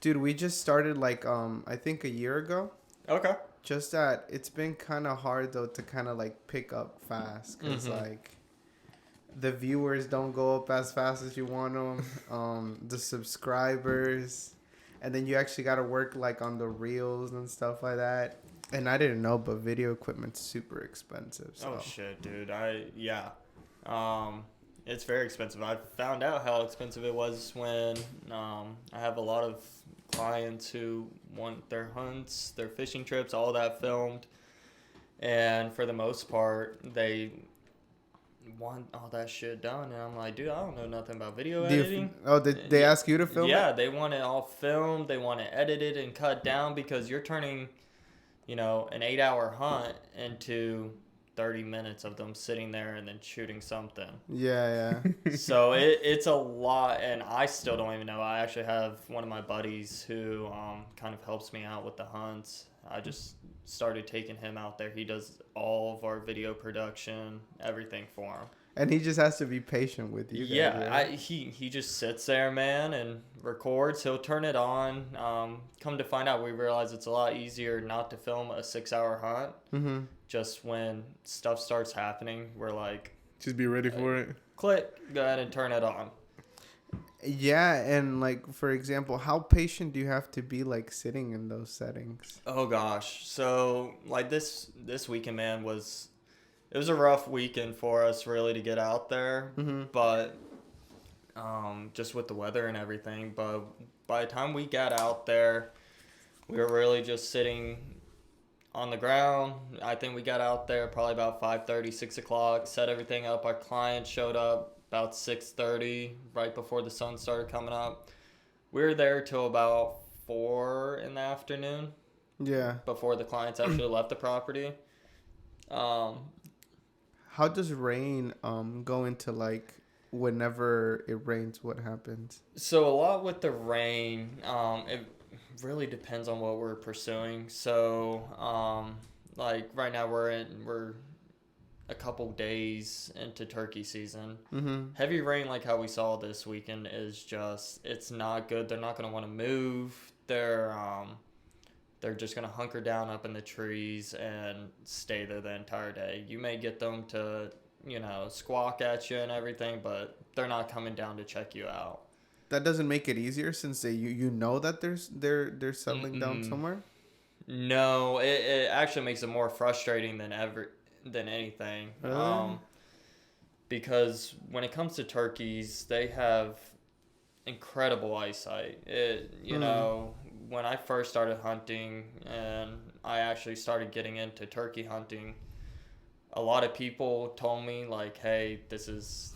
Dude, we just started like I think a year ago. Okay. Just that it's been kind of hard though to kind of like pick up fast because like the viewers don't go up as fast as you want them. The subscribers, and then you actually got to work like on the reels and stuff like that. And I didn't know, but video equipment's super expensive. So. Oh shit, dude. It's very expensive. I found out how expensive it was when I have a lot of clients who want their hunts, their fishing trips, all that filmed. And for the most part, they want all that shit done. And I'm like, dude, I don't know nothing about video editing. They ask you to film it? Yeah, they want it all filmed. They want it edited and cut down because you're turning, an 8-hour hunt into 30 minutes of them sitting there and then shooting something. Yeah. So it's a lot, and I still don't even know. I actually have one of my buddies who kind of helps me out with the hunts. I just started taking him out there. He does all of our video production, everything for him. And he just has to be patient with you guys. Yeah, right? he just sits there, man, and records. He'll turn it on. Come to find out, we realize it's a lot easier not to film a 6-hour hunt. Mm-hmm. Just when stuff starts happening, we're like... Just be ready for it. Click, go ahead and turn it on. Yeah, and like, for example, how patient do you have to be like sitting in those settings? Oh, gosh. So, like, this weekend, man, it was a rough weekend for us, really, to get out there. Mm-hmm. But just with the weather and everything. But by the time we got out there, we were really just sitting on the ground. I think we got out there probably about 5:30, 6 o'clock, set everything up. Our client showed up about 6:30, right before the sun started coming up. We were there till about 4 in the afternoon. Yeah. Before the clients actually left the property. How does rain go into like whenever it rains? What happens? So a lot with the rain, it really depends on what we're pursuing. So like right now we're a couple days into turkey season. Mm-hmm. Heavy rain like how we saw this weekend is it's not good. They're not going to want to move. They're just going to hunker down up in the trees and stay there the entire day. You may get them to, squawk at you and everything, but they're not coming down to check you out. That doesn't make it easier since you know that they're settling down somewhere? No, it actually makes it more frustrating than anything. Because when it comes to turkeys, they have incredible eyesight. When I first started hunting and I actually started getting into turkey hunting, a lot of people told me like, hey, this is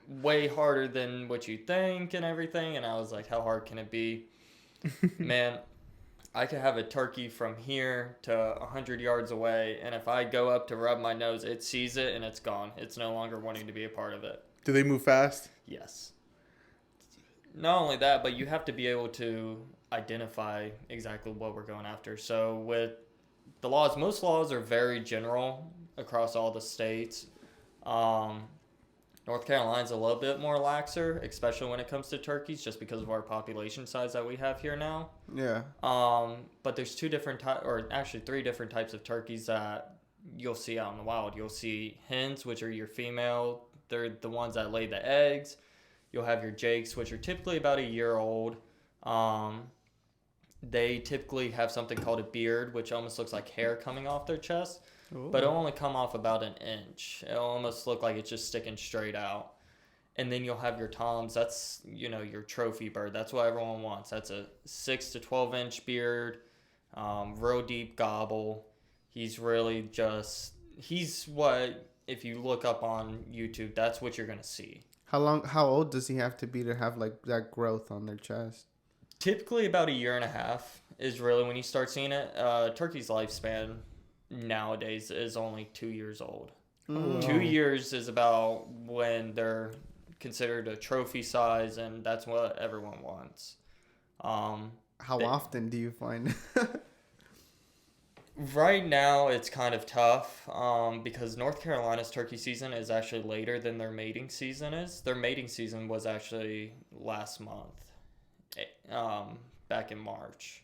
way harder than what you think and everything. And I was like, how hard can it be? Man, I could have a turkey from here to 100 yards away, and if I go up to rub my nose, it sees it and it's gone. It's no longer wanting to be a part of it. Do they move fast? Yes. Not only that, but you have to be able to identify exactly what we're going after. So with the laws, most laws are very general across all the states. North Carolina's a little bit more laxer, especially when it comes to turkeys, just because of our population size that we have here now. Yeah. But there's three different types of turkeys that you'll see out in the wild. You'll see hens, which are your female. They're the ones that lay the eggs. You'll have your jakes, which are typically about a year old. They typically have something called a beard, which almost looks like hair coming off their chest. Ooh. But it'll only come off about an inch. It'll almost look like it's just sticking straight out. And then you'll have your toms. That's, your trophy bird. That's what everyone wants. That's a 6 to 12 inch beard, real deep gobble. He's really he's what, if you look up on YouTube, that's what you're going to see. How old does he have to be to have like that growth on their chest? Typically about a year and a half is really when you start seeing it. Turkey's lifespan nowadays is only 2 years old. Oh. 2 years is about when they're considered a trophy size, and that's what everyone wants. How often do you find? Right now, it's kind of tough because North Carolina's turkey season is actually later than their mating season is. Their mating season was actually last month. back in March.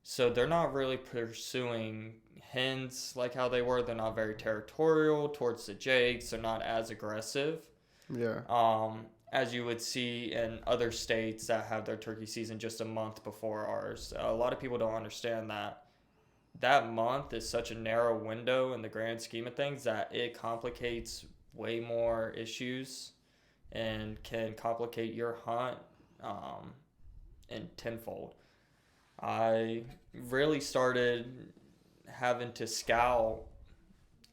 So they're not really pursuing hens like how they were. They're not very territorial towards the jakes. They're not as aggressive. Yeah. As you would see in other states that have their turkey season just a month before ours. A lot of people don't understand that month is such a narrow window in the grand scheme of things that it complicates way more issues and can complicate your hunt in tenfold. I really started having to scout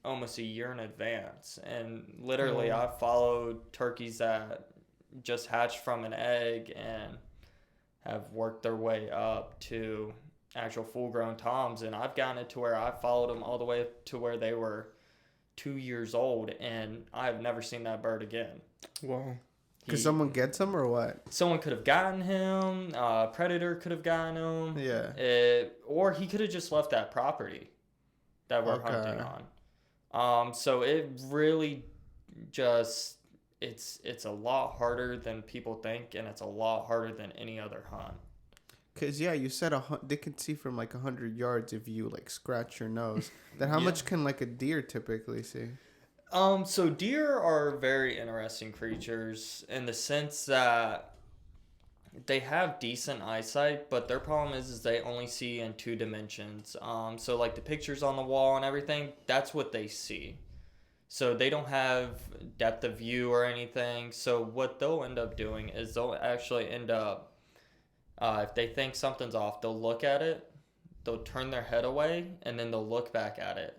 almost a year in advance, and literally I followed turkeys that just hatched from an egg and have worked their way up to actual full-grown toms, and I've gotten it to where I followed them all the way to where they were 2 years old, and I've never seen that bird again. Wow. Because someone gets him or what? Someone could have gotten him. A predator could have gotten him. Yeah. Or he could have just left that property that we're hunting on. So it really just it's a lot harder than people think, and it's a lot harder than any other hunt. Because, yeah, you said they can see from like 100 yards if you like scratch your nose. Then how much can like a deer typically see? So deer are very interesting creatures in the sense that they have decent eyesight, but their problem is they only see in 2 dimensions. So like the pictures on the wall and everything, that's what they see. So they don't have depth of view or anything. So what they'll end up doing is they'll actually end up, if they think something's off, they'll look at it, they'll turn their head away, and then they'll look back at it.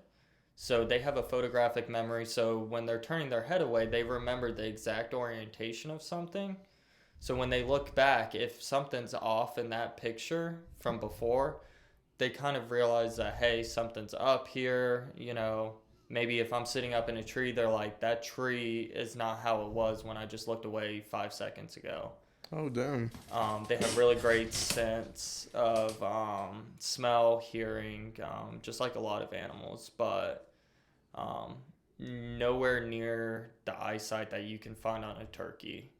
So they have a photographic memory. So when they're turning their head away, they remember the exact orientation of something. So when they look back, if something's off in that picture from before, they kind of realize that, hey, something's up here. You know, maybe if I'm sitting up in a tree, they're like, that tree is not how it was when I just looked away 5 seconds ago. Oh, damn. They have really great sense of smell, hearing, just like a lot of animals, but nowhere near the eyesight that you can find on a turkey.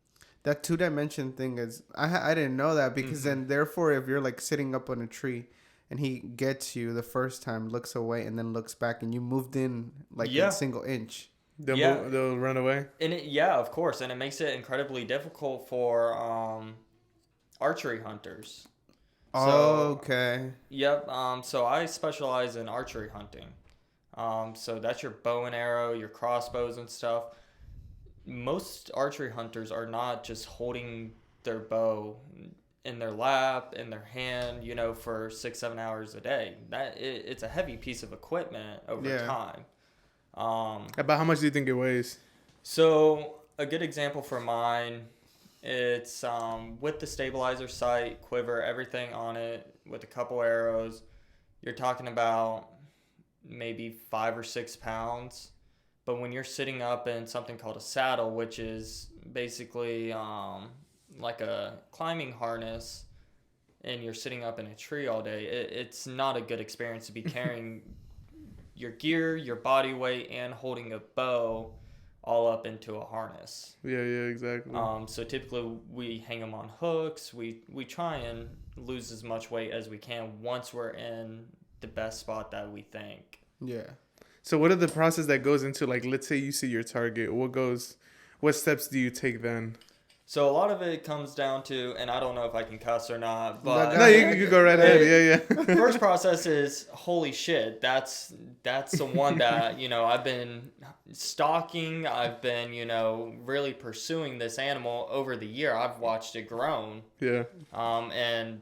That 2-dimension thing is, I didn't know that, because then therefore if you're like sitting up on a tree and he gets you the first time, looks away, and then looks back, and you moved in like a single inch. They'll run away? And of course. And it makes it incredibly difficult for archery hunters. Okay. Yep. So I specialize in archery hunting. So that's your bow and arrow, your crossbows and stuff. Most archery hunters are not just holding their bow in their lap, in their hand, you know, for 6-7 hours a day. It's a heavy piece of equipment over time. About how much do you think it weighs? So a good example for mine, it's with the stabilizer sight, quiver, everything on it, with a couple arrows, you're talking about maybe 5 or 6 pounds. But when you're sitting up in something called a saddle, which is basically like a climbing harness, and you're sitting up in a tree all day, it's not a good experience to be carrying your gear, your body weight, and holding a bow all up into a harness. Yeah, exactly. So typically we hang them on hooks. We try and lose as much weight as we can once we're in the best spot that we think. Yeah. So what are the process that goes into, like, let's say you see your target, what steps do you take then? So a lot of it comes down to, and I don't know if I can cuss or not, but no, you go right ahead. Yeah. First process is, holy shit, that's the one that, you know, I've been stalking, I've been, you know, really pursuing this animal over the year. I've watched it grown. Yeah. And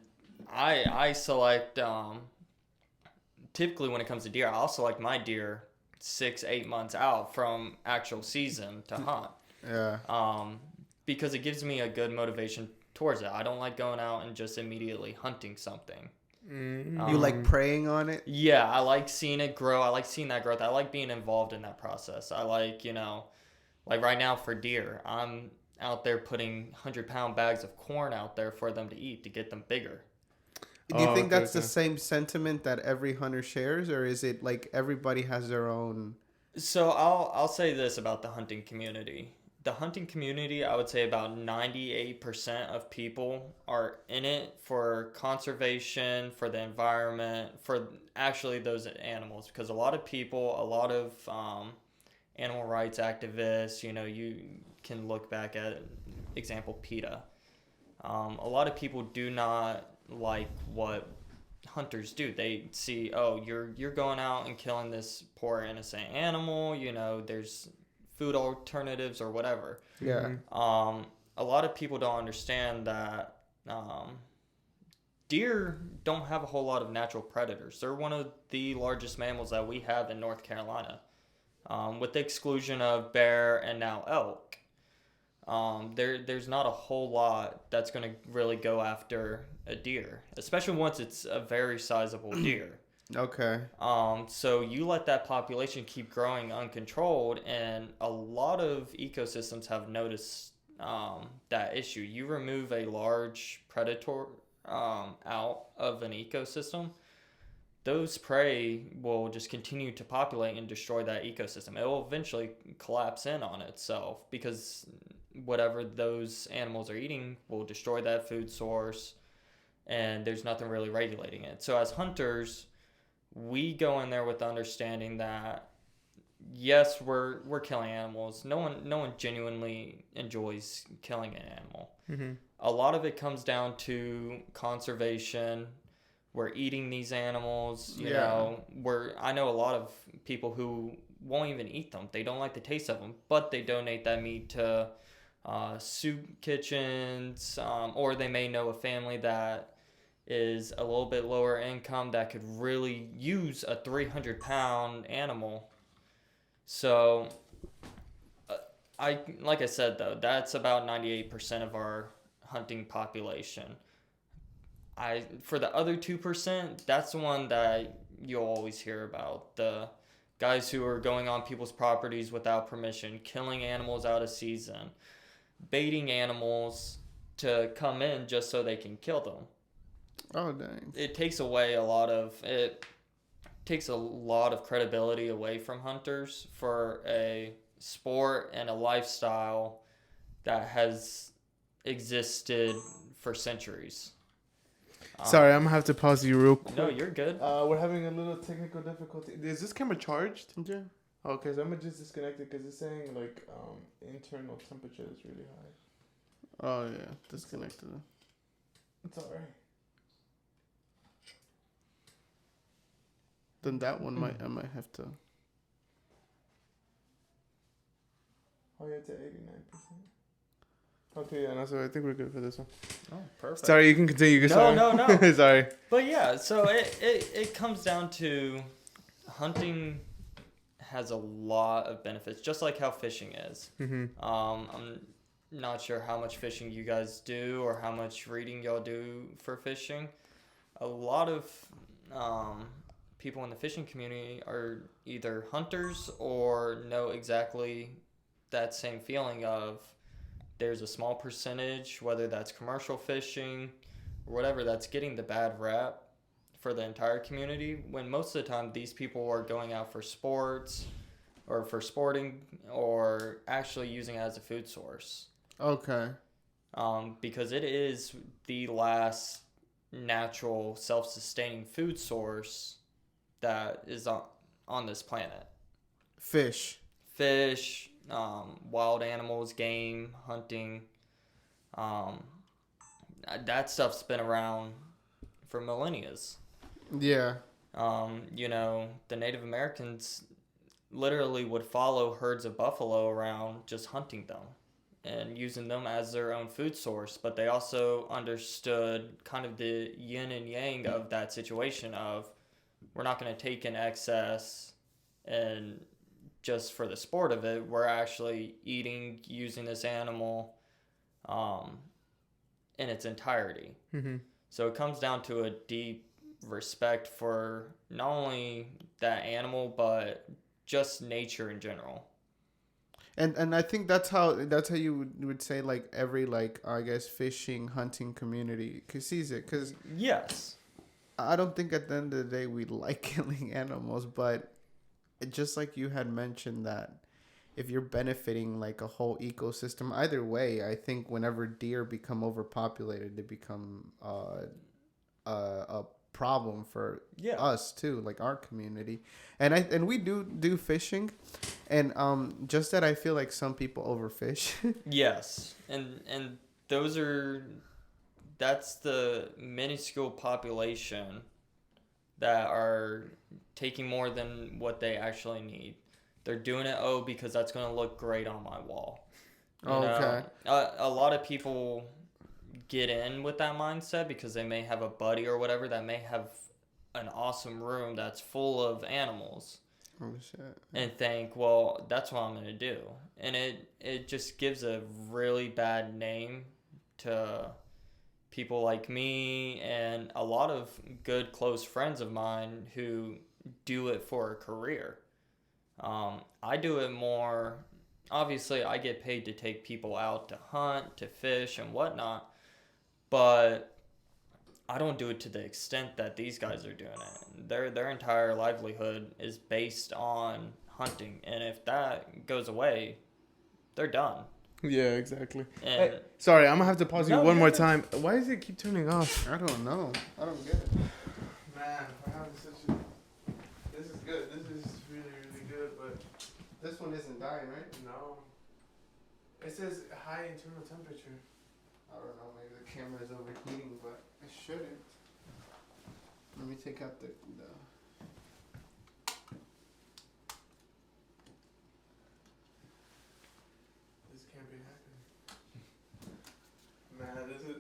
I select, typically when it comes to deer, I'll select my deer 6-8 months out from actual season to hunt. Yeah. Because it gives me a good motivation towards it. I don't like going out and just immediately hunting something. You like preying on it? Yeah, I like seeing it grow. I like seeing that growth. I like being involved in that process. I like, you know, like right now for deer, I'm out there putting 100-pound bags of corn out there for them to eat to get them bigger. Do you think that's the same sentiment that every hunter shares, or is it like everybody has their own? So I'll say this about the hunting community. the hunting community, I would say about 98% of people are in it for conservation, for the environment, for actually those animals. Because a lot of people, a lot of animal rights activists, you can look back at, example, PETA. A lot of people do not like what hunters do. They see, oh, you're going out and killing this poor innocent animal, there's food alternatives or whatever. Yeah. A lot of people don't understand that deer don't have a whole lot of natural predators. They're one of the largest mammals that we have in North Carolina, with the exclusion of bear and now elk. There's not a whole lot that's going to really go after a deer, especially once it's a very sizable deer. Okay. So you let that population keep growing uncontrolled, and a lot of ecosystems have noticed that issue. You remove a large predator out of an ecosystem, those prey will just continue to populate and destroy that ecosystem. It will eventually collapse in on itself because whatever those animals are eating will destroy that food source, and there's nothing really regulating it. So as hunters, we go in there with the understanding that yes, we're killing animals. No one genuinely enjoys killing an animal. Mm-hmm. A lot of it comes down to conservation. We're eating these animals, you know. I know a lot of people who won't even eat them. They don't like the taste of them, but they donate that meat to soup kitchens, or they may know a family that is a little bit lower income that could really use a 300-pound animal. So, like I said though, that's about 98% of our hunting population. For the other 2%, that's the one that you'll always hear about. The guys who are going on people's properties without permission, killing animals out of season, baiting animals to come in just so they can kill them. Oh, dang. It takes a lot of credibility away from hunters for a sport and a lifestyle that has existed for centuries. Sorry, I'm gonna have to pause you real quick. No, you're good. We're having a little technical difficulty. Is this camera charged? Yeah. Okay, so I'm gonna just disconnect it because it's saying like internal temperature is really high. Oh yeah, disconnected. It's alright. Then that one I might have to. Oh yeah, it's at 89%. Okay, yeah, no, so I think we're good for this one. Oh, perfect. Sorry, you can continue. No. Sorry. But yeah, so it comes down to hunting has a lot of benefits, just like how fishing is. Mm-hmm. I'm not sure how much fishing you guys do or how much reading y'all do for fishing. A lot of people in the fishing community are either hunters or know exactly that same feeling of there's a small percentage, whether that's commercial fishing or whatever, that's getting the bad rap for the entire community, when most of the time these people are going out for sports or for sporting or actually using it as a food source. Okay. Because it is the last natural self-sustaining food source that is on this planet. Fish, wild animals, game, hunting. That stuff's been around for millennia. Yeah. The Native Americans literally would follow herds of buffalo around just hunting them and using them as their own food source. But they also understood kind of the yin and yang of that situation of we're not going to take in excess and just for the sport of it. We're actually using this animal in its entirety. Mm-hmm. So it comes down to a deep respect for not only that animal, but just nature in general. And I think that's how you would say like every I guess fishing hunting community sees it, because yes, I don't think at the end of the day we like killing animals, but just like you had mentioned that if you're benefiting like a whole ecosystem, either way, I think whenever deer become overpopulated, they become a problem for us too, like our community. And we do fishing, and just that I feel like some people overfish. Yes, and that's the minuscule population that are taking more than what they actually need. They're doing it because that's going to look great on my wall. You know, a lot of people get in with that mindset because they may have a buddy or whatever that may have an awesome room that's full of animals. Oh shit. And think, well, that's what I'm going to do. And it just gives a really bad name to people like me and a lot of good close friends of mine who do it for a career. I do it more, obviously I get paid to take people out to hunt, to fish and whatnot, but I don't do it to the extent that these guys are doing it. Their entire livelihood is based on hunting, and if that goes away, they're done. Yeah, exactly. And hey, sorry, I'm gonna have to pause you one more time. Why does it keep turning off? I don't know. I don't get it. Man, we're having such a... This is good. This is really, really good, but... This one isn't dying, right? No. It says high internal temperature. I don't know. Maybe the camera is overheating, but it shouldn't. Let me take out the This can't be happening. Man, this is...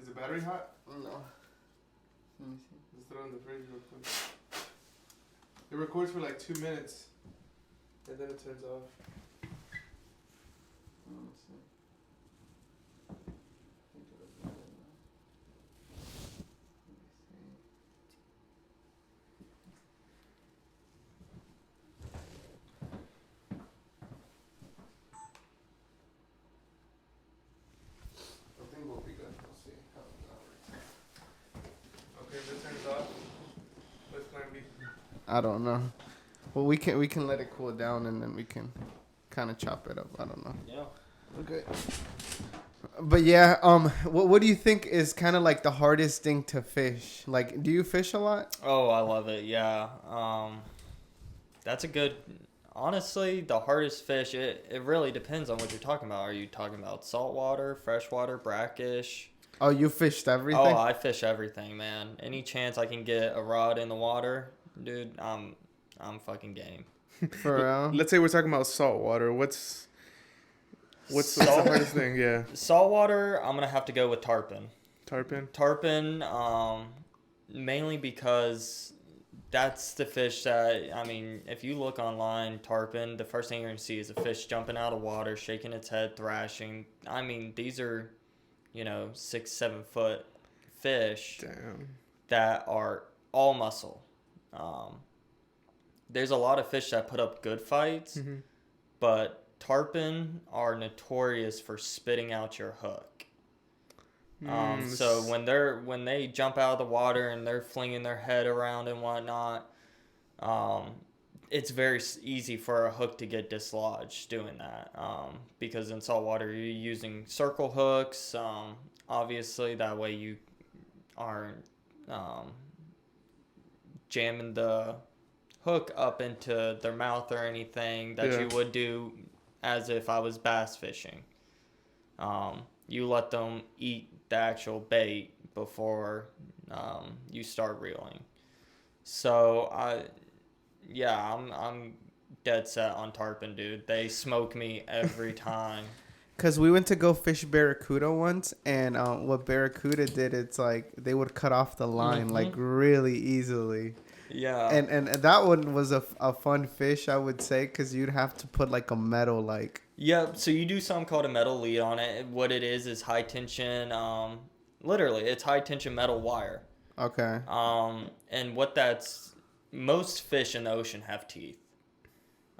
Is the battery hot? No. Let me see. Let's throw it in the fridge real quick. It records for like 2 minutes, and then it turns off. Let me see. I think it was good enough. Let me see. I think we'll be good. We'll see how that works. Okay, if it turns off, let's plan B. I don't know. Well, we can let it cool down and then we can kind of chop it up. I don't know. yeah. Okay. But yeah, what do you think is kind of like the hardest thing to fish? Like, do you fish a lot? Oh, I love it. Yeah. That's a good. Honestly, the hardest fish. It really depends on what you're talking about. Are you talking about saltwater, freshwater, brackish? Oh, you fished everything? Oh, I fish everything, man. Any chance I can get a rod in the water, dude, I'm fucking game. For real? Let's say we're talking about salt water. What's the hardest thing? Yeah. Saltwater, I'm gonna have to go with tarpon. Tarpon? Mainly because that's the fish that, I mean, if you look online, tarpon, the first thing you're gonna see is a fish jumping out of water, shaking its head, thrashing. I mean, these are, 6-7 foot fish. Damn. That are all muscle. There's a lot of fish that put up good fights, but tarpon are notorious for spitting out your hook. So when they jump out of the water and they're flinging their head around and whatnot, it's very easy for a hook to get dislodged doing that. Because in saltwater you're using circle hooks. Obviously that way you aren't jamming the hook up into their mouth or anything that you would do as if I was bass fishing. You let them eat the actual bait before you start reeling. So I'm dead set on tarpon, dude. They smoke me every time. Because we went to go fish barracuda once, and what barracuda did, it's like they would cut off the line like really easily. Yeah. And that one was a fun fish, I would say, because you'd have to put like a metal like. Yep. So you do something called a metal lead on it. What it is high tension. Literally, it's high tension metal wire. Okay. And most fish in the ocean have teeth.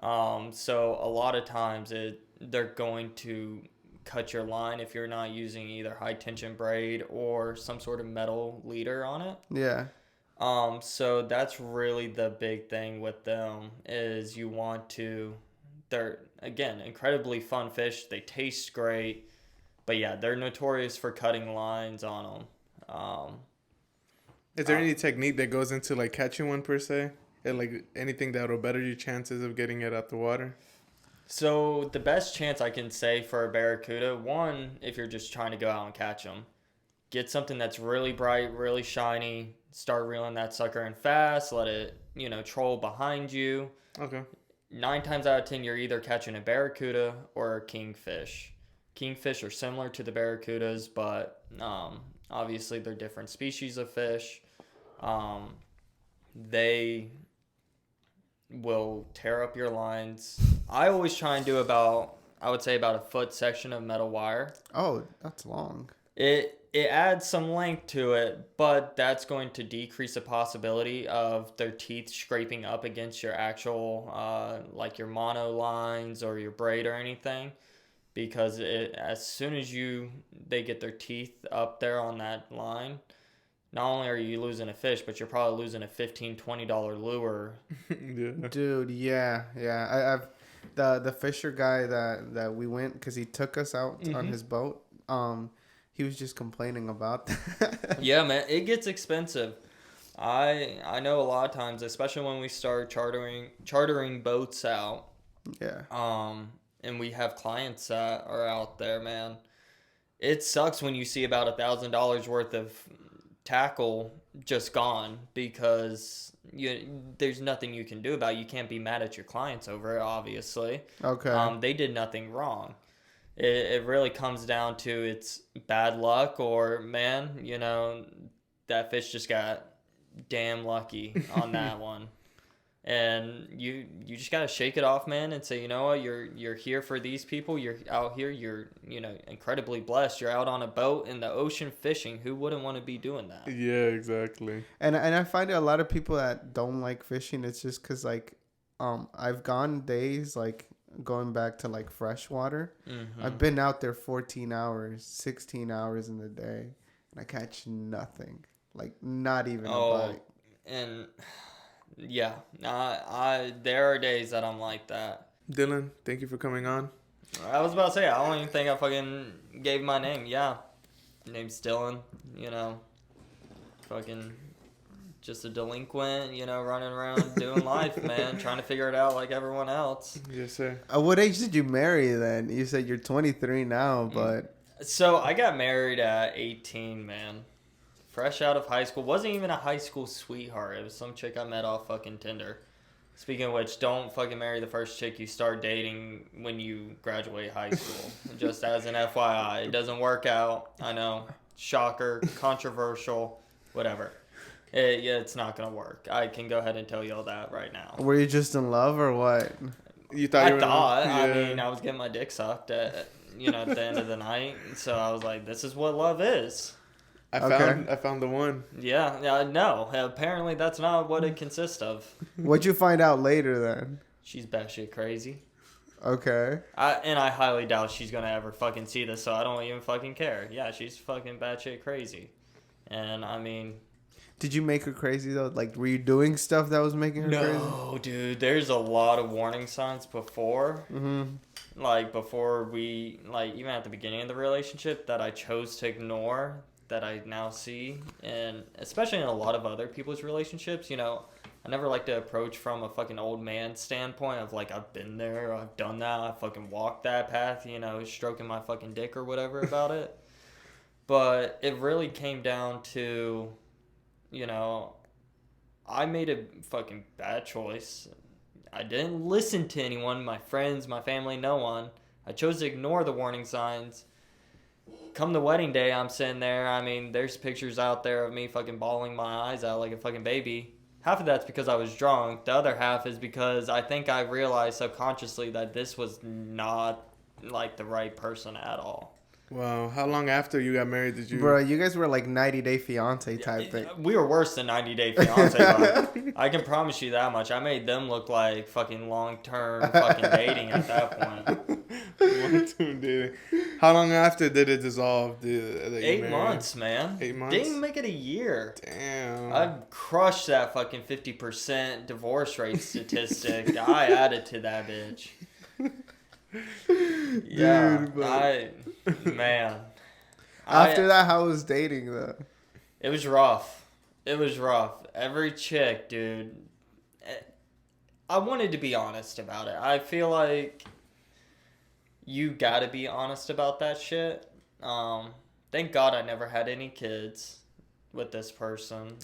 So a lot of times they're going to cut your line if you're not using either high tension braid or some sort of metal leader on it. Yeah. So that's really the big thing with them is you want to, they're, again, incredibly fun fish. They taste great. But yeah, they're notorious for cutting lines on them. Is there any technique that goes into like catching one per se? And like anything that will better your chances of getting it out the water? So the best chance I can say for a barracuda, one, if you're just trying to go out and catch them, get something that's really bright, really shiny, start reeling that sucker in fast, let it, troll behind you. Okay. 9 times out of 10, you're either catching a barracuda or a kingfish. Kingfish are similar to the barracudas, but obviously they're different species of fish. They will tear up your lines. I always try and do about a foot section of metal wire. Oh, that's long. It adds some length to it, but that's going to decrease the possibility of their teeth scraping up against your actual like your mono lines or your braid or anything, because as soon as they get their teeth up there on that line, not only are you losing a fish, but you're probably losing a $15-$20 lure. Yeah. Dude, yeah. I've the fisher guy that we went, because he took us out on his boat. He was just complaining about that. Yeah, man, it gets expensive. I know a lot of times, especially when we start chartering boats out. Yeah. And we have clients that are out there, man. It sucks when you see about $1,000 worth of tackle just gone, because there's nothing you can do about it. You can't be mad at your clients over it, obviously. Okay. They did nothing wrong. It really comes down to it's bad luck, or man, that fish just got damn lucky on that one. And you just gotta shake it off, man, and say, you know what, you're here for these people. You're out here. You're incredibly blessed. You're out on a boat in the ocean fishing. Who wouldn't want to be doing that? Yeah, exactly. And I find a lot of people that don't like fishing, it's just because like, I've gone days like going back to like freshwater. Mm-hmm. I've been out there 14 hours, 16 hours in the day, and I catch nothing. Like not even a bite. And yeah, there are days that I'm like that. Dylan, thank you for coming on. I was about to say, I don't even think I fucking gave my name. Yeah, name's Dylan. Fucking just a delinquent. Running around doing life, man, trying to figure it out like everyone else. Yes, sir. At what age did you marry then? You said you're 23 now, but So I got married at 18, man. Fresh out of high school. Wasn't even a high school sweetheart. It was some chick I met off fucking Tinder. Speaking of which, don't fucking marry the first chick you start dating when you graduate high school. Just as an FYI. It doesn't work out. I know. Shocker. Controversial. Whatever. It's not going to work. I can go ahead and tell you all that right now. were you just in love or what? You thought you were I mean, I was getting my dick sucked at the end of the night. So I was like, this is what love is. I found the one. Yeah, no. Apparently, that's not what it consists of. What'd you find out later then? She's batshit crazy. Okay. I highly doubt she's gonna ever fucking see this, so I don't even fucking care. Yeah, she's fucking batshit crazy. And I mean... Did you make her crazy though? Like, were you doing stuff that was making her crazy? No, dude. There's a lot of warning signs before. Mm-hmm. Like, before we... Like, even at the beginning of the relationship that I chose to ignore... that I now see, and especially in a lot of other people's relationships, I never like to approach from a fucking old man standpoint of like, I've been there, I've done that, I fucking walked that path, stroking my fucking dick or whatever about it. But it really came down to, I made a fucking bad choice. I didn't listen to anyone, my friends, my family, no one. I chose to ignore the warning signs. Come the wedding day, I'm sitting there. I mean, there's pictures out there of me fucking bawling my eyes out like a fucking baby. Half of that's because I was drunk. The other half is because I think I realized subconsciously that this was not, like, the right person at all. Wow. How long after you got married did you? Bro, you guys were like 90-day fiance type thing. We were worse than 90 Day Fiance, but I can promise you that much. I made them look like fucking long-term fucking dating at that point. Long-term dating. How long after did it dissolve? 8 months, man. 8 months? Didn't even make it a year. Damn. I crushed that fucking 50% divorce rate statistic. I added to that bitch. Yeah, Dude, man. After that, how was dating though? It was rough. It was rough. Every chick, dude. I wanted to be honest about it. I feel like you gotta be honest about that shit. Thank God I never had any kids with this person.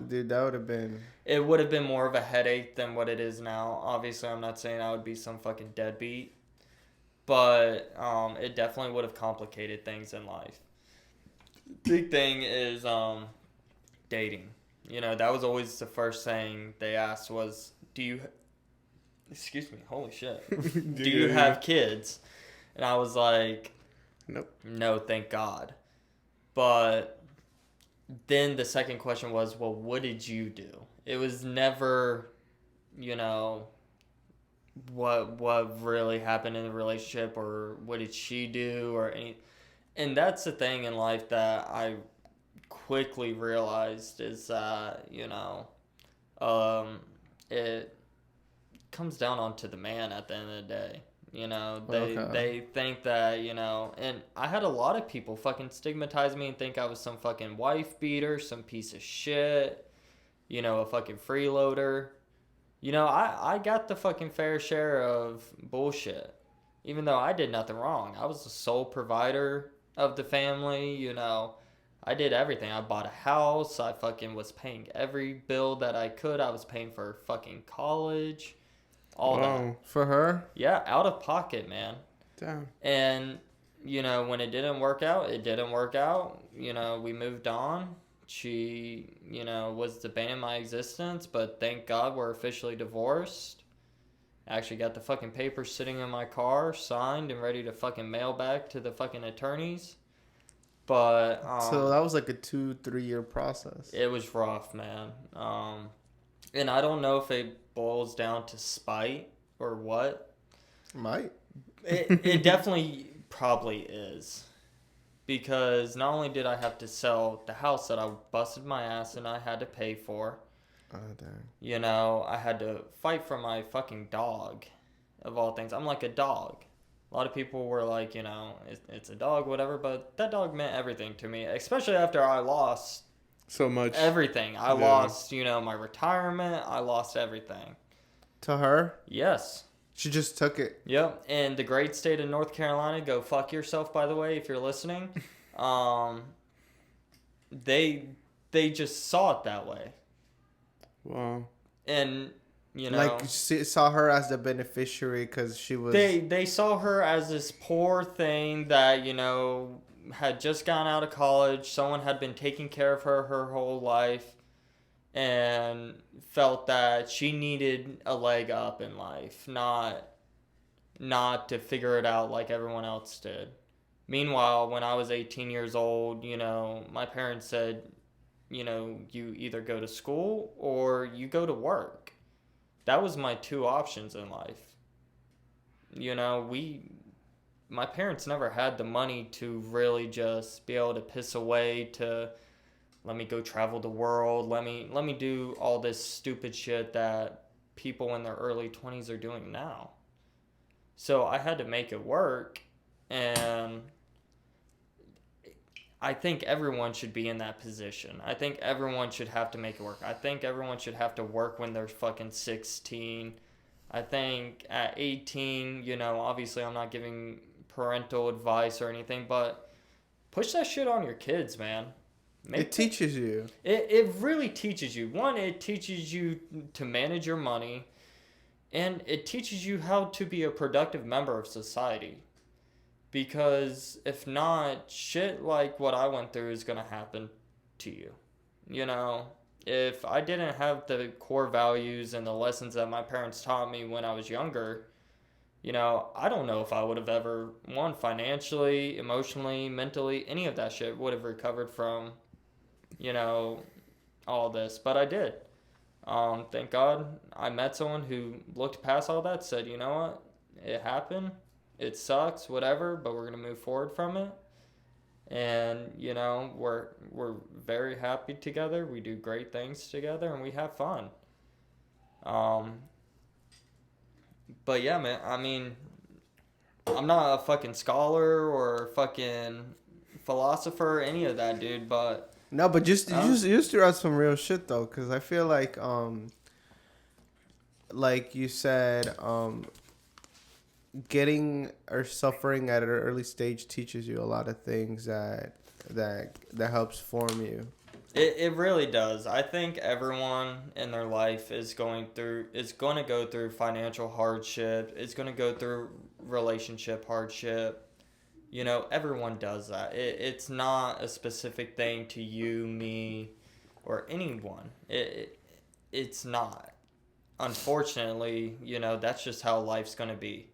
Dude, that would have been... It would have been more of a headache than what it is now. Obviously, I'm not saying I would be some fucking deadbeat. But it definitely would have complicated things in life. Big thing is dating. You know, that was always the first thing they asked was, do you... Excuse me, holy shit. Do you have kids? And I was like... Nope. No, thank God. But then the second question was, well, what did you do? It was never, you know, what really happened in the relationship or what did she do or any. And that's the thing in life that I quickly realized is that, you know, it comes down onto the man at the end of the day. You know, they think that, you know, and I had a lot of people fucking stigmatize me and think I was some fucking wife beater, some piece of shit, you know, a fucking freeloader. You know, I got the fucking fair share of bullshit, even though I did nothing wrong. I was the sole provider of the family, you know. I did everything. I bought a house. I fucking was paying every bill that I could. I was paying for fucking college. All that. For her? Yeah, out of pocket, man. Damn. And, you know, when it didn't work out, it didn't work out. You know, we moved on. She, you know, was the bane of my existence, but thank God we're officially divorced. I actually got the fucking papers sitting in my car, signed and ready to fucking mail back to the fucking attorneys. But so that was like a 2-3 year process. It was rough, man. And I don't know if it boils down to spite or what. Might. It definitely probably is. Because not only did I have to sell the house that I busted my ass and I had to pay for. Oh, dang. You know, I had to fight for my fucking dog, of all things. I'm like a dog. A lot of people were like, you know, it's a dog, whatever. But that dog meant everything to me. Especially after I lost so much. Everything. I lost, you know, my retirement. I lost everything. To her? Yes. She just took it. Yep. In the great state of North Carolina, go fuck yourself, by the way, if you're listening. They just saw it that way. Wow. And, you know. Like, saw her as the beneficiary because she was... They saw her as this poor thing that, you know, had just gone out of college. Someone had been taking care of her whole life. And felt that she needed a leg up in life, not to figure it out like everyone else did. Meanwhile, when I was 18 years old, you know, my parents said, you know, you either go to school or you go to work. That was my two options in life. You know, my parents never had the money to really just be able to piss away to... Let me go travel the world. Let me do all this stupid shit that people in their early 20s are doing now. So I had to make it work. And I think everyone should be in that position. I think everyone should have to make it work. I think everyone should have to work when they're fucking 16. I think at 18, you know, obviously I'm not giving parental advice or anything, but push that shit on your kids, man. It teaches you. It really teaches you. One, it teaches you to manage your money. And it teaches you how to be a productive member of society. Because if not, shit like what I went through is going to happen to you. You know, if I didn't have the core values and the lessons that my parents taught me when I was younger, I don't know if I would have ever, one, financially, emotionally, mentally, any of that shit would have recovered from, all this. But I did. Thank God I met someone who looked past all that, said, you know what, it happened, it sucks, whatever, but we're gonna move forward from it. And we're very happy together. We do great things together, and we have fun. But yeah, man. I mean, I'm not a fucking scholar or fucking philosopher or any of that, dude. But no, but you just threw out some real shit though, because I feel like you said, getting or suffering at an early stage teaches you a lot of things that helps form you. It really does. I think everyone in their life is going to go through financial hardship. It's going to go through relationship hardship. Everyone does that. It's not a specific thing to you, me, or anyone. It's not. Unfortunately, that's just how life's going to be.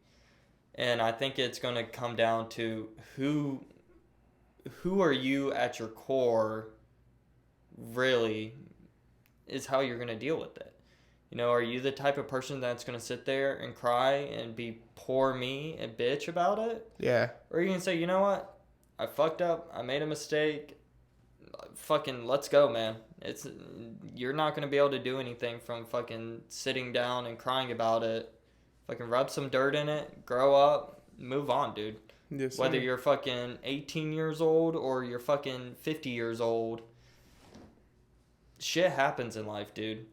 And I think it's going to come down to who are you at your core really is how you're going to deal with it. Are you the type of person that's going to sit there and cry and be poor me and bitch about it? Yeah. Or are you going to say, you know what? I fucked up. I made a mistake. Fucking let's go, man. You're not going to be able to do anything from fucking sitting down and crying about it. Fucking rub some dirt in it, grow up, move on, dude. Yes, whether you're fucking 18 years old or you're fucking 50 years old, shit happens in life, dude.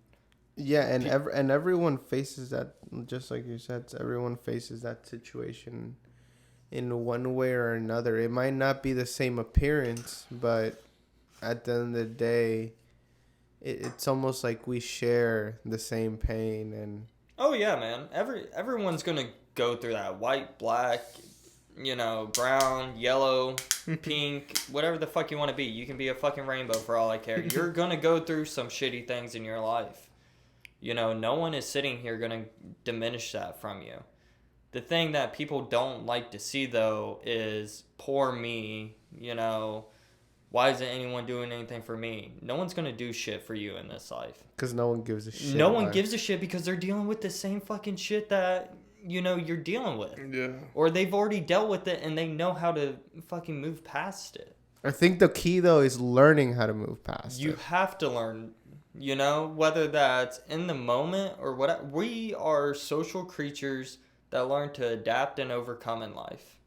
Yeah, and everyone faces that, just like you said. Everyone faces that situation in one way or another. It might not be the same appearance, but at the end of the day, it's almost like we share the same pain. And oh yeah, man. Everyone's gonna go through that. White, black, brown, yellow, pink, whatever the fuck you want to be. You can be a fucking rainbow for all I care. You're gonna go through some shitty things in your life. No one is sitting here gonna diminish that from you. The thing that people don't like to see, though, is poor me. Why isn't anyone doing anything for me? No one's gonna do shit for you in this life. Because no one gives a shit. No one gives a shit because they're dealing with the same fucking shit that you're dealing with. Yeah. Or they've already dealt with it and they know how to fucking move past it. I think the key, though, is learning how to move past it. You have to learn, whether that's in the moment or what. We are social creatures that learn to adapt and overcome in life.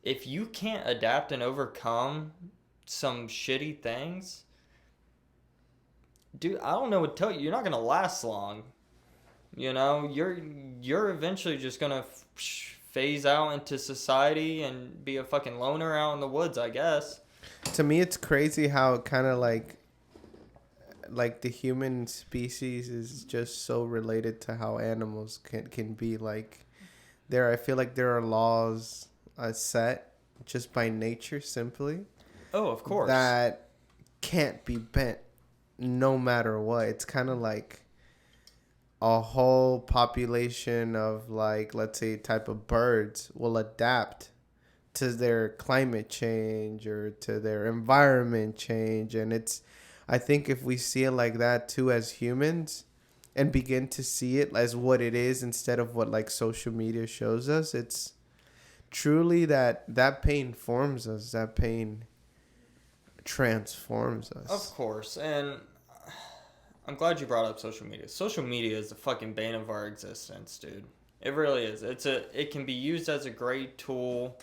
If you can't adapt and overcome some shitty things, dude, I don't know what to tell you. You're not going to last long. You're eventually just going to phase out into society and be a fucking loner out in the woods, I guess. To me, it's crazy how kind of like the human species is just so related to how animals can be. Like, I feel like there are laws set just by nature simply. Oh, of course. That can't be bent no matter what. It's kind of like a whole population of, like, let's say, type of birds will adapt to their climate change or to their environment change. And I think if we see it like that too as humans and begin to see it as what it is instead of what like social media shows us, it's truly that pain forms us. That pain transforms us. Of course. And I'm glad you brought up social media. Social media is the fucking bane of our existence, dude. It really is. It can be used as a great tool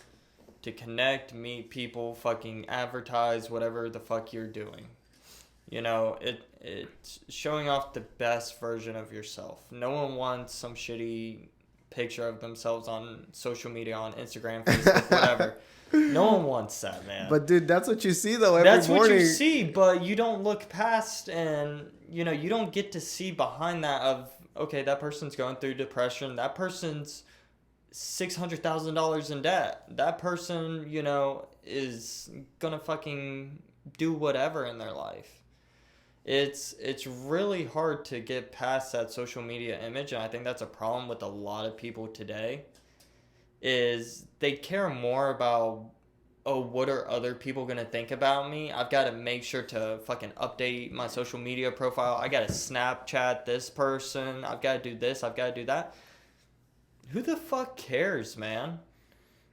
to connect, meet people, fucking advertise, whatever the fuck you're doing. It's showing off the best version of yourself. No one wants some shitty picture of themselves on social media, on Instagram, Facebook, whatever. No one wants that, man. But dude, that's what you see though every morning. That's what you see, but you don't look past and, you don't get to see behind that of, okay, that person's going through depression. That person's $600,000 in debt. That person, is gonna fucking do whatever in their life. It's really hard to get past that social media image, and I think that's a problem with a lot of people today. is they care more about, oh, what are other people going to think about me? I've got to make sure to fucking update my social media profile. I got to Snapchat this person. I've got to do this. I've got to do that. Who the fuck cares, man?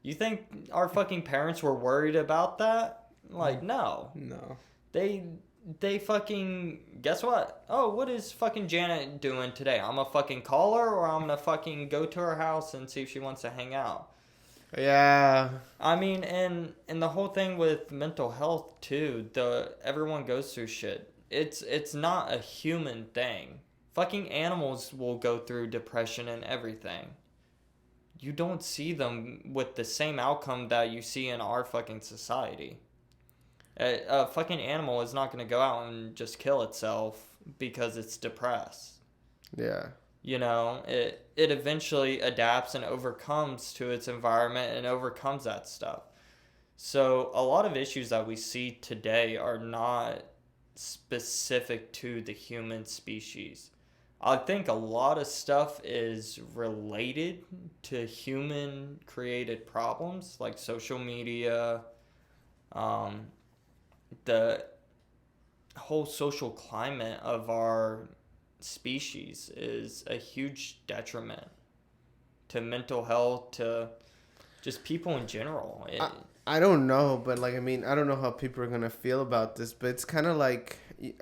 You think our fucking parents were worried about that? Like, no. No. They fucking, guess what? Oh, what is fucking Janet doing today? I'm gonna fucking call her, or I'm gonna fucking go to her house and see if she wants to hang out. Yeah. I mean, and the whole thing with mental health too, everyone goes through shit. It's not a human thing. Fucking animals will go through depression and everything. You don't see them with the same outcome that you see in our fucking society. A fucking animal is not going to go out and just kill itself because it's depressed. Yeah. You know, it eventually adapts and overcomes to its environment and overcomes that stuff. So a lot of issues that we see today are not specific to the human species. I think a lot of stuff is related to human created problems like social media, the whole social climate of our species is a huge detriment to mental health, to just people in general. I don't know, but like, I mean, I don't know how people are going to feel about this, but it's kind of like,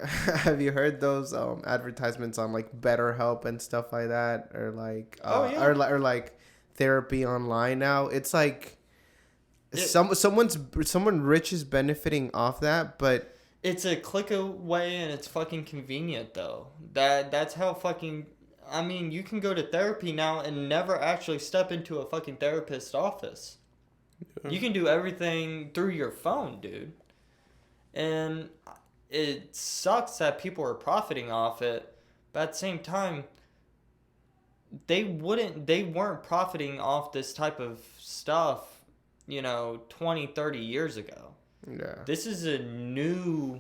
have you heard those advertisements on like BetterHelp and stuff like that? Or like, or like therapy online now? It's like, someone rich is benefiting off that, but it's a click away and it's fucking convenient though. That's how fucking, I mean, you can go to therapy now and never actually step into a fucking therapist's office. Yeah. You can do everything through your phone, dude. And it sucks that people are profiting off it, but at the same time, they weren't profiting off this type of stuff, 20, 30 years ago. Yeah. This is a new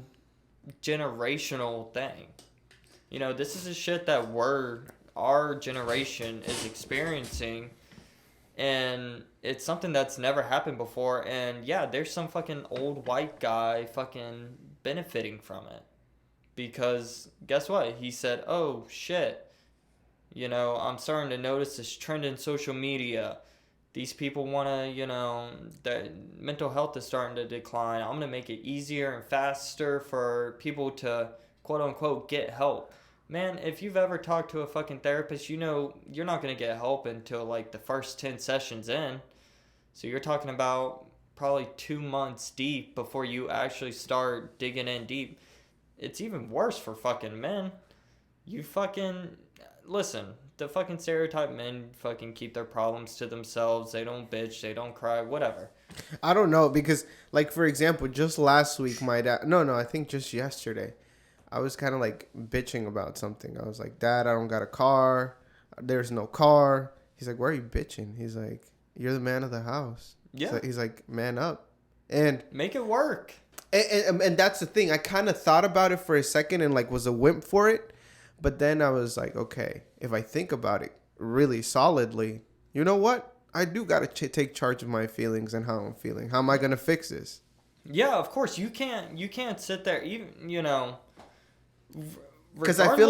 generational thing. This is a shit that our generation is experiencing, and it's something that's never happened before. And yeah, there's some fucking old white guy fucking benefiting from it, because guess what? He said, oh shit, I'm starting to notice this trend in social media. These people want to, their mental health is starting to decline. I'm going to make it easier and faster for people to, quote unquote, get help. Man, if you've ever talked to a fucking therapist, you're not going to get help until like the first 10 sessions in. So you're talking about probably 2 months deep before you actually start digging in deep. It's even worse for fucking men. You fucking, listen, the fucking stereotype men fucking keep their problems to themselves. They don't bitch. They don't cry. Whatever. I don't know, because like, for example, just last week, my dad, I think just yesterday, I was kind of like bitching about something. I was like, Dad, I don't got a car. There's no car. He's like, why are you bitching? He's like, you're the man of the house. Yeah. He's like, man up. And make it work. And that's the thing. I kind of thought about it for a second and like was a wimp for it. But then I was like, okay, if I think about it really solidly, you know what? I do got to take charge of my feelings and how I'm feeling. How am I going to fix this? Yeah, of course. You can't sit there even, because I feel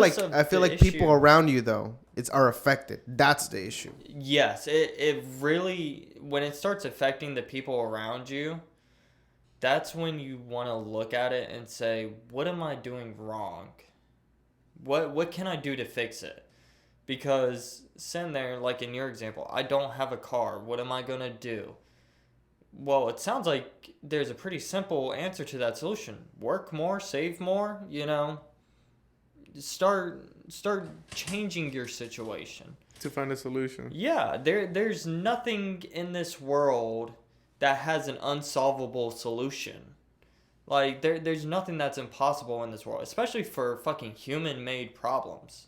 like people around you though are affected. That's the issue. Yes, it really, when it starts affecting the people around you, that's when you want to look at it and say, what am I doing wrong? What can I do to fix it? Because sitting there, like in your example, I don't have a car. What am I going to do? Well, it sounds like there's a pretty simple answer to that solution. Work more, save more, Start changing your situation. To find a solution. Yeah, there's nothing in this world that has an unsolvable solution. Like, there's nothing that's impossible in this world, especially for fucking human-made problems.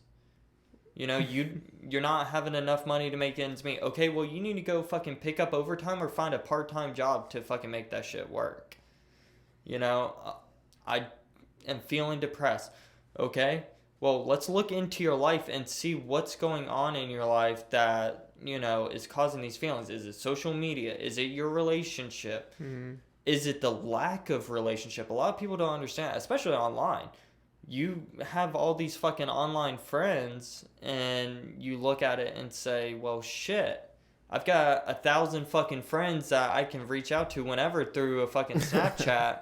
You're not having enough money to make ends meet. Okay, well, you need to go fucking pick up overtime or find a part-time job to fucking make that shit work. I am feeling depressed. Okay, well, let's look into your life and see what's going on in your life that, is causing these feelings. Is it social media? Is it your relationship? Mm-hmm. Is it the lack of relationship? A lot of people don't understand, especially online. You have all these fucking online friends and you look at it and say, well, shit. I've got 1,000 fucking friends that I can reach out to whenever through a fucking Snapchat.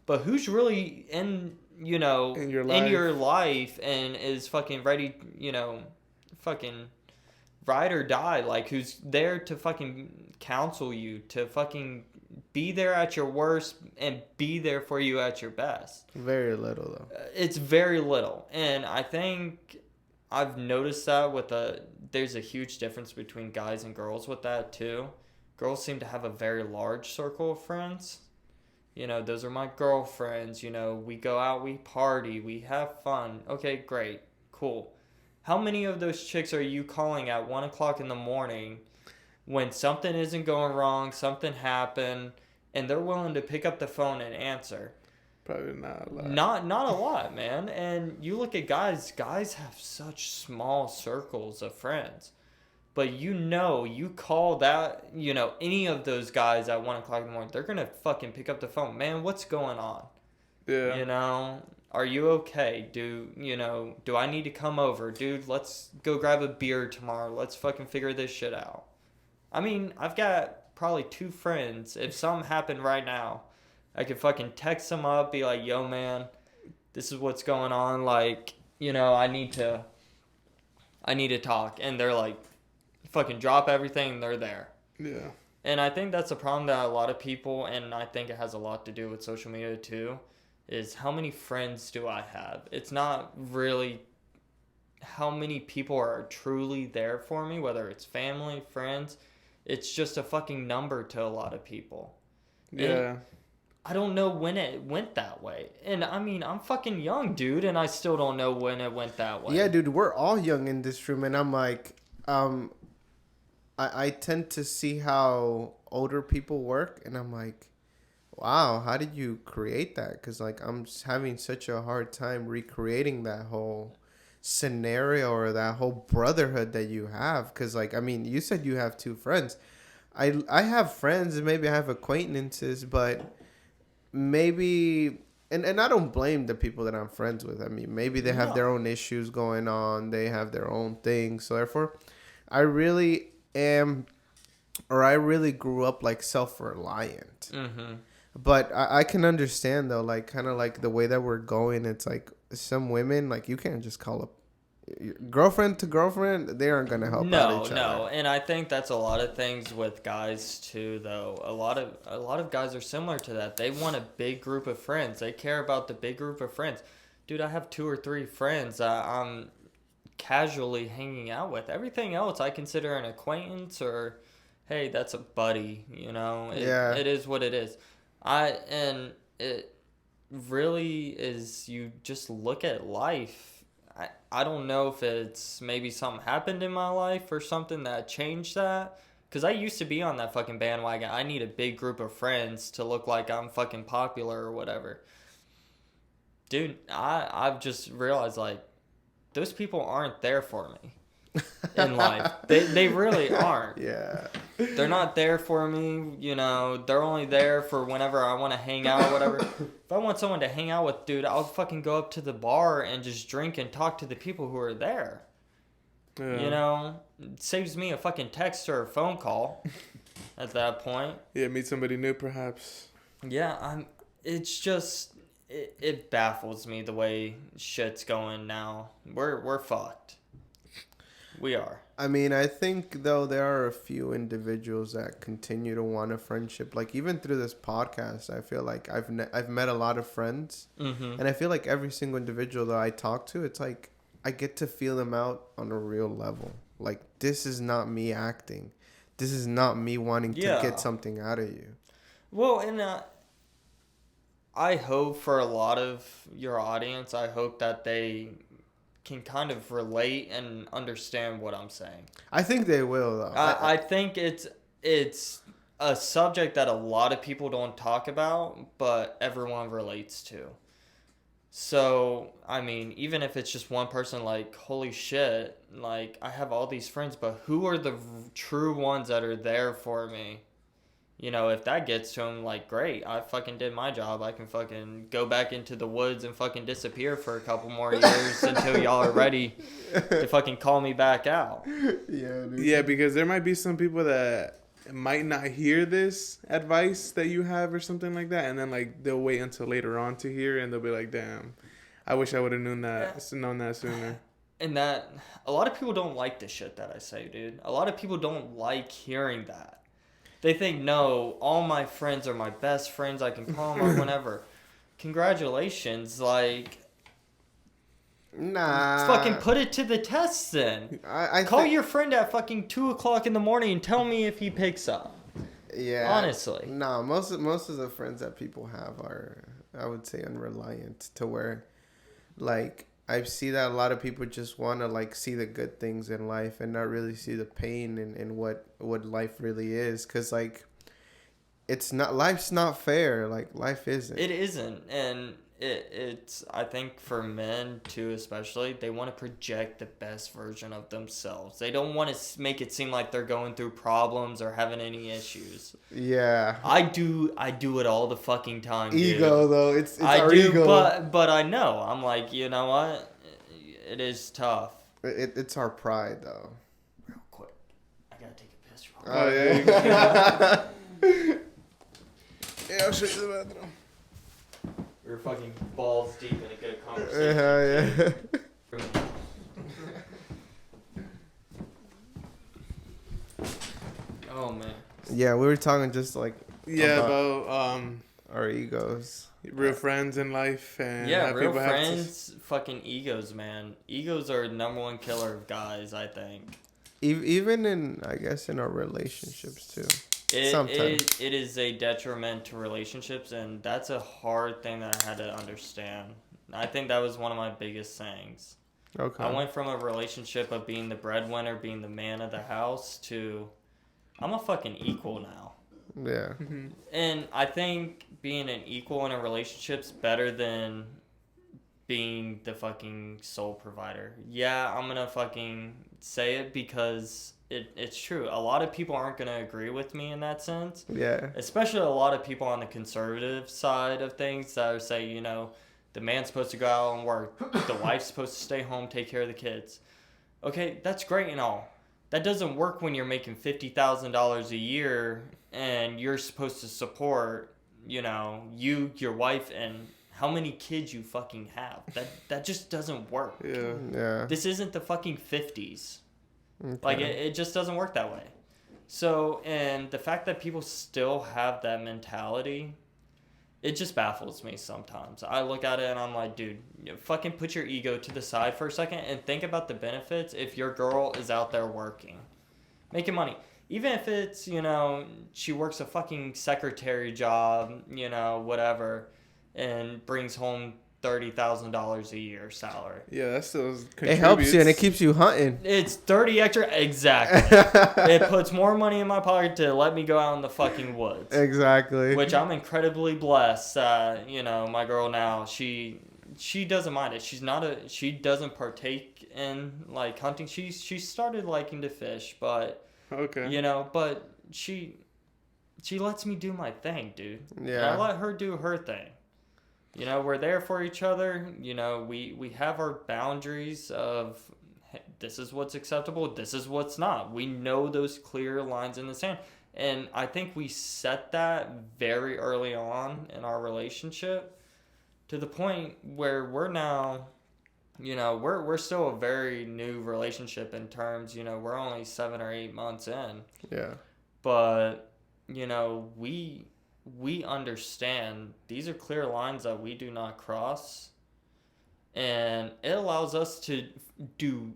But who's really in your life and is fucking ready, fucking ride or die, like who's there to fucking counsel you, to fucking be there at your worst and be there for you at your best. Very little though. It's very little. And I think I've noticed that there's a huge difference between guys and girls with that too. Girls seem to have a very large circle of friends. Those are my girlfriends. We go out, we party, we have fun. Okay, great, cool. How many of those chicks are you calling at 1 o'clock in the morning when something isn't going wrong, something happened, and they're willing to pick up the phone and answer? Probably not a lot. Not a lot, man. And you look at guys have such small circles of friends. But you call that, any of those guys at 1 o'clock in the morning, they're going to fucking pick up the phone. Man, what's going on? Yeah. Are you okay? Do I need to come over? Dude, let's go grab a beer tomorrow. Let's fucking figure this shit out. I mean, I've got probably 2 friends. If something happened right now, I could fucking text them up, be like, yo, man, this is what's going on. Like, I need to talk. And they're like, fucking drop everything, they're there. Yeah. And I think that's a problem that a lot of people, and I think it has a lot to do with social media too, is how many friends do I have? It's not really how many people are truly there for me, whether it's family, friends. It's just a fucking number to a lot of people. Yeah. And I don't know when it went that way. And I mean, I'm fucking young, dude, and I still don't know when it went that way. Yeah, dude, we're all young in this room, and I'm like, I tend to see how older people work, and I'm like, wow, how did you create that? Because, like, I'm just having such a hard time recreating that whole scenario or that whole brotherhood that you have. Because, like, I mean, you said you have 2 friends. I have friends and maybe I have acquaintances, but maybe... And I don't blame the people that I'm friends with. I mean, maybe they have their own issues going on. They have their own things. So, therefore, I really grew up like self-reliant. Mm-hmm. But I can understand though, like kind of like the way that we're going. It's like some women, like you can't just call up your girlfriend to girlfriend. They aren't gonna help out each other. No, and I think that's a lot of things with guys too. Though a lot of guys are similar to that. They want a big group of friends. They care about the big group of friends. Dude, I have 2 or 3 friends that I'm casually hanging out with. Everything else I consider an acquaintance or, hey, that's a buddy. It is what it is. And it really is, you just look at life. I don't know if it's maybe something happened in my life or something that changed that. Because I used to be on that fucking bandwagon. I need a big group of friends to look like I'm fucking popular or whatever. Dude, I've just realized, like, those people aren't there for me in life. They really aren't. Yeah. They're not there for me, They're only there for whenever I want to hang out or whatever. If I want someone to hang out with, dude, I'll fucking go up to the bar and just drink and talk to the people who are there. Yeah. It saves me a fucking text or a phone call at that point. Yeah, meet somebody new perhaps. Yeah, it's just... It baffles me the way shit's going now. We're fucked. We are. I mean, I think though there are a few individuals that continue to want a friendship. Like even through this podcast, I feel like I've met a lot of friends, and I feel like every single individual that I talk to, it's like I get to feel them out on a real level. Like this is not me acting. This is not me wanting to get something out of you. Well, and I hope for a lot of your audience, I hope that they can kind of relate and understand what I'm saying. I think they will, though. I think it's a subject that a lot of people don't talk about, but everyone relates to. So, I mean, even if it's just one person, like, holy shit, like, I have all these friends, but who are the true ones that are there for me? You know, if that gets to them, like, great, I fucking did my job. I can fucking go back into the woods and fucking disappear for a couple more years until y'all are ready to fucking call me back out. Yeah, dude. Yeah, because there might be some people that might not hear this advice that you have or something like that, and then like they'll wait until later on to hear, and they'll be like, "Damn, I wish I would have known that sooner." And that, a lot of people don't like the shit that I say, dude. A lot of people don't like hearing that. They think, no, all my friends are my best friends. I can call them up whenever. Congratulations, like. Nah. Fucking put it to the test then. I Call your friend at fucking 2:00 in the morning and tell me if he picks up. Yeah. Honestly. Nah, most of the friends that people have are, I would say, unreliant, to where, like, I see that a lot of people just want to, like, see the good things in life and not really see the pain in what life really is. Because, like, life's not fair. Like, life isn't. It isn't. And it's, I think for men too, especially, they want to project the best version of themselves. They don't want to make it seem like they're going through problems or having any issues. Yeah. I do it all the fucking time, Ego, dude. though. It's I our do, ego. but I know. I'm like, you know what? It is tough. It's our pride, though. Real quick, I gotta take a piss. Oh yeah. Yeah, I'll show you the bathroom. We were fucking balls deep in a good conversation. Yeah. Oh man. Yeah, we were talking just like about our egos. real friends in life and Yeah, how real people friends, fucking egos, man. Egos are the number one killer of guys, I think. Even in, I guess, in our relationships too. Sometimes. It is a detriment to relationships, and that's a hard thing that I had to understand. I think that was one of my biggest things. Okay. I went from a relationship of being the breadwinner, being the man of the house, to I'm a fucking equal now. Yeah. And I think being an equal in a relationship's better than being the fucking sole provider. Yeah, I'm gonna fucking say it because it's true. A lot of people aren't gonna agree with me in that sense. Yeah. Especially a lot of people on the conservative side of things that are saying, you know, the man's supposed to go out and work. The wife's supposed to stay home, take care of the kids. Okay, that's great and all. That doesn't work when you're making $50,000 a year and you're supposed to support, you know, you, your wife, and how many kids you fucking have. That just doesn't work. Yeah. Yeah. This isn't the fucking 50s. Okay. Like, it just doesn't work that way. So, and the fact that people still have that mentality, it just baffles me sometimes. I look at it and I'm like, dude, fucking put your ego to the side for a second and think about the benefits if your girl is out there working, making money. Even if it's, you know, she works a fucking secretary job, you know, whatever, and brings home $30,000 a year salary. Yeah, that still it helps you and it keeps you hunting. It's 30 extra. Exactly. It puts more money in my pocket to let me go out in the fucking woods. Exactly. Which I'm incredibly blessed. You know, my girl now, she doesn't mind it. She doesn't partake in like hunting. She started liking to fish, but okay. you know, but she lets me do my thing, dude. Yeah. And I let her do her thing. You know, we're there for each other. You know, we have our boundaries of hey, this is what's acceptable, this is what's not. We know those clear lines in the sand. And I think we set that very early on in our relationship to the point where we're now, you know, we're still a very new relationship in terms, you know, we're only 7 or 8 months in. Yeah. But, you know, we understand these are clear lines that we do not cross, and it allows us to do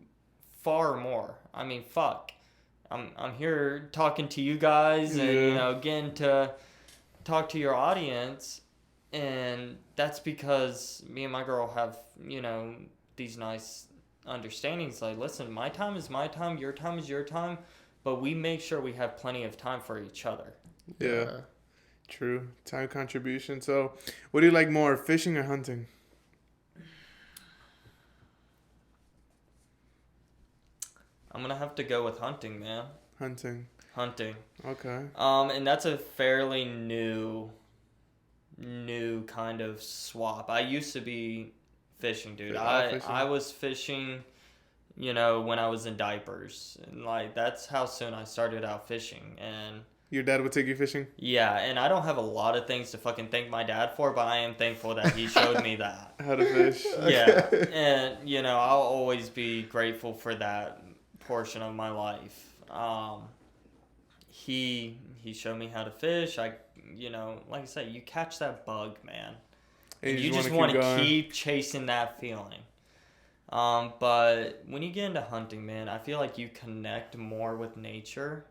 far more. I mean, fuck, I'm here talking to you guys, and you know, again, to talk to your audience, and that's because me and my girl have, you know, these nice understandings. Like, listen, my time is my time, your time is your time, but we make sure we have plenty of time for each other. Yeah. True. Time contribution. So, what do you like more, fishing or hunting? I'm gonna have to go with hunting, man. Hunting. Okay. And that's a fairly new kind of swap. I used to be fishing, dude. I was fishing, when I was in diapers, and like that's how soon I started out fishing. And your dad would take you fishing? Yeah, and I don't have a lot of things to fucking thank my dad for, but I am thankful that he showed me that. How to fish. Yeah, and I'll always be grateful for that portion of my life. He showed me how to fish. Like I said, you catch that bug, man. And you just want to keep chasing that feeling. But when you get into hunting, man, I feel like you connect more with nature.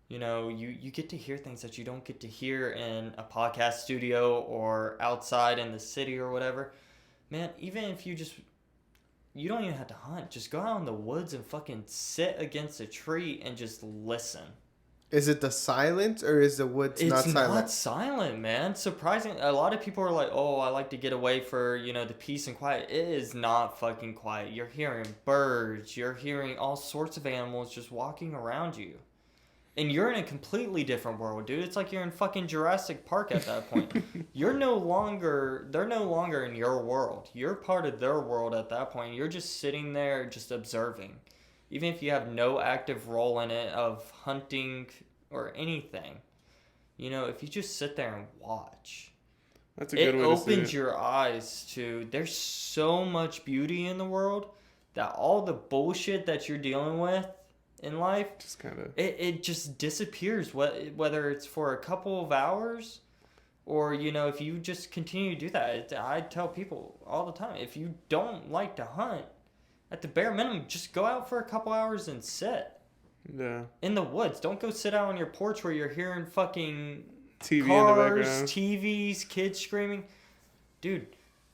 You get to hear things that you don't get to hear in a podcast studio or outside in the city or whatever. Man, even if you don't even have to hunt. Just go out in the woods and fucking sit against a tree and just listen. Is it the silence or is the woods not silent? It's not silent, man. Surprising. A lot of people are like, oh, I like to get away for, the peace and quiet. It is not fucking quiet. You're hearing birds. You're hearing all sorts of animals just walking around you. And you're in a completely different world, dude. It's like you're in fucking Jurassic Park at that point. They're no longer in your world. You're part of their world at that point. You're just sitting there just observing. Even if you have no active role in it of hunting or anything. If you just sit there and watch. That's a good way to see it. It opens your eyes to, there's so much beauty in the world that all the bullshit that you're dealing with in life, just kind of it just disappears, whether it's for a couple of hours or if you just continue to do that. I tell people all the time, if you don't like to hunt, at the bare minimum, just go out for a couple hours and sit in the woods. Don't go sit out on your porch where you're hearing fucking TV cars, in the background, TVs, kids screaming. Dude,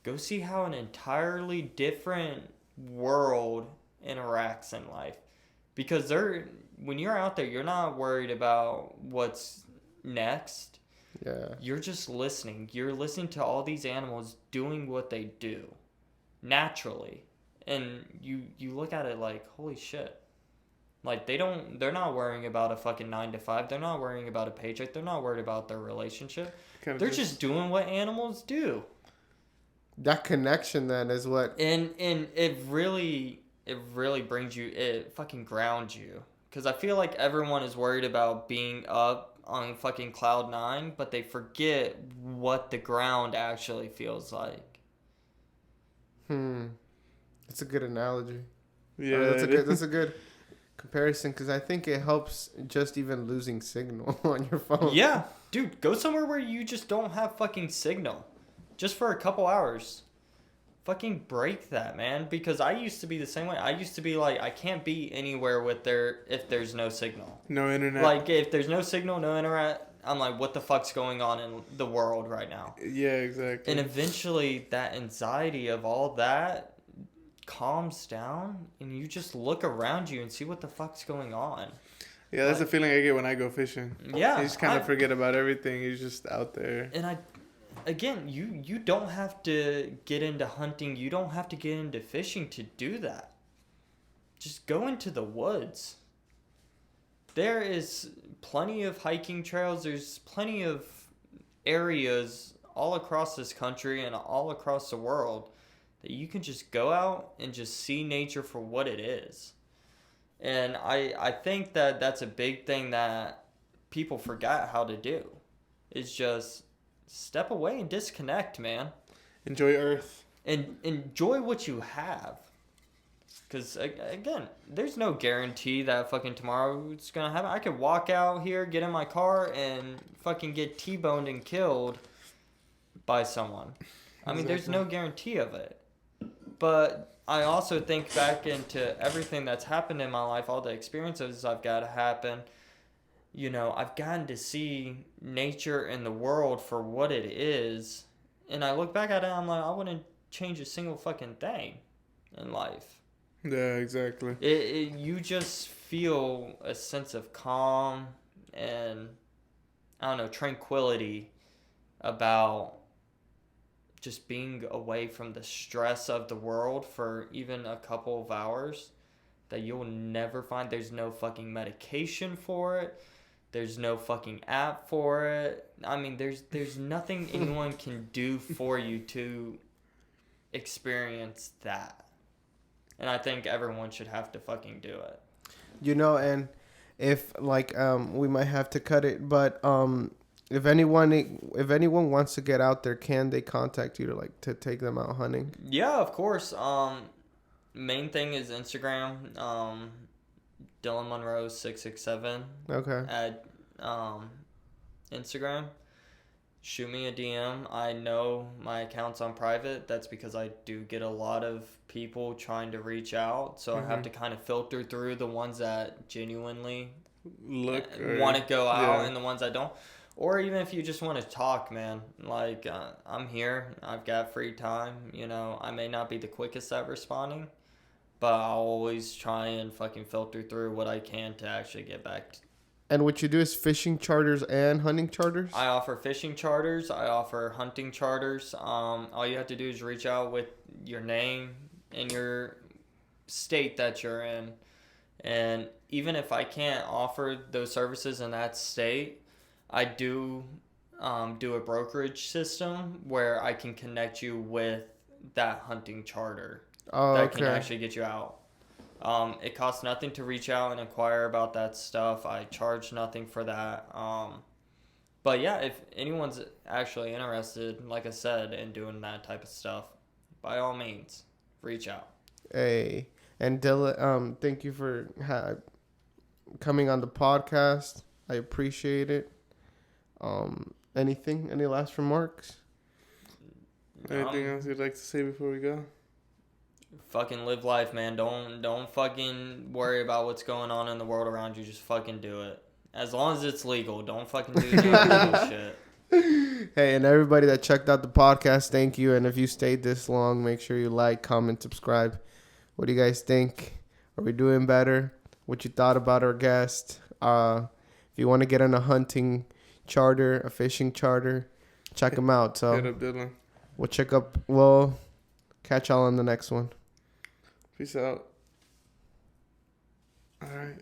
go see how an entirely different world interacts in life. Because when you're out there, you're not worried about what's next. Yeah. You're just listening. You're listening to all these animals doing what they do naturally. And you look at it like, holy shit. Like they're not worrying about a fucking 9 to 5. They're not worrying about a paycheck. They're not worried about their relationship. They're just doing what animals do. That connection then is what. And it really brings you, it fucking grounds you. Because I feel like everyone is worried about being up on fucking cloud 9, but they forget what the ground actually feels like. That's a good analogy. Yeah, that's a good comparison, because I think it helps just even losing signal on your phone. Yeah, dude, go somewhere where you just don't have fucking signal. Just for a couple hours. Fucking break that, man. Because I used to be the same way. I used to be like, I can't be anywhere if there's no signal. No internet. Like, if there's no signal, no internet, I'm like, what the fuck's going on in the world right now? Yeah, exactly. And eventually, that anxiety of all that calms down, and you just look around you and see what the fuck's going on. Yeah, that's the feeling I get when I go fishing. Yeah. You just kind of forget about everything. You're just out there. And again, you don't have to get into hunting. You don't have to get into fishing to do that. Just go into the woods. There is plenty of hiking trails. There's plenty of areas all across this country and all across the world that you can just go out and just see nature for what it is. And I think that that's a big thing that people forget how to do. Is just step away and disconnect, man. Enjoy Earth. And enjoy what you have. Because, again, there's no guarantee that fucking tomorrow it's going to happen. I could walk out here, get in my car, and fucking get T-boned and killed by someone. I mean, there's no guarantee of it. But I also think back into everything that's happened in my life, all the experiences I've got to happen. I've gotten to see nature and the world for what it is. And I look back at it, I'm like, I wouldn't change a single fucking thing in life. Yeah, exactly. You just feel a sense of calm and, I don't know, tranquility about just being away from the stress of the world for even a couple of hours. that you'll never find. There's no fucking medication for it. There's no fucking app for it. I mean, there's nothing anyone can do for you to experience that. And I think everyone should have to fucking do it. You know, and if like we might have to cut it, but if anyone wants to get out there, can they contact you to take them out hunting? Yeah, of course. Main thing is Instagram. Dylan Monroe 667. Okay. At Instagram. Shoot me a DM. I know my account's on private. That's because I do get a lot of people trying to reach out. So I have to kind of filter through the ones that genuinely want to go out and the ones that don't. Or even if you just want to talk, man. Like, I'm here. I've got free time. You know, I may not be the quickest at responding, but I'll always try and fucking filter through what I can to actually get back. And what you do is fishing charters and hunting charters? I offer fishing charters. I offer hunting charters. All you have to do is reach out with your name and your state that you're in. And even if I can't offer those services in that state, I do do a brokerage system where I can connect you with that hunting charter that can actually get you out. It costs nothing to reach out and inquire about that stuff. I charge nothing for that. But yeah, if anyone's actually interested, like I said, in doing that type of stuff, by all means, reach out. Hey, and Dylan, thank you for coming on the podcast. I appreciate it. Any last remarks? Anything else you'd like to say before we go? Fucking live life, man. Don't fucking worry about what's going on in the world around you. Just fucking do it. As long as it's legal. Don't fucking do illegal shit. Hey, and everybody that checked out the podcast, thank you. And if you stayed this long, make sure you like, comment, subscribe. What do you guys think? Are we doing better? What you thought about our guest? If you want to get on a hunting charter, a fishing charter, check them out. So Hit up Dylan. We'll catch y'all on the next one. Peace out. All right.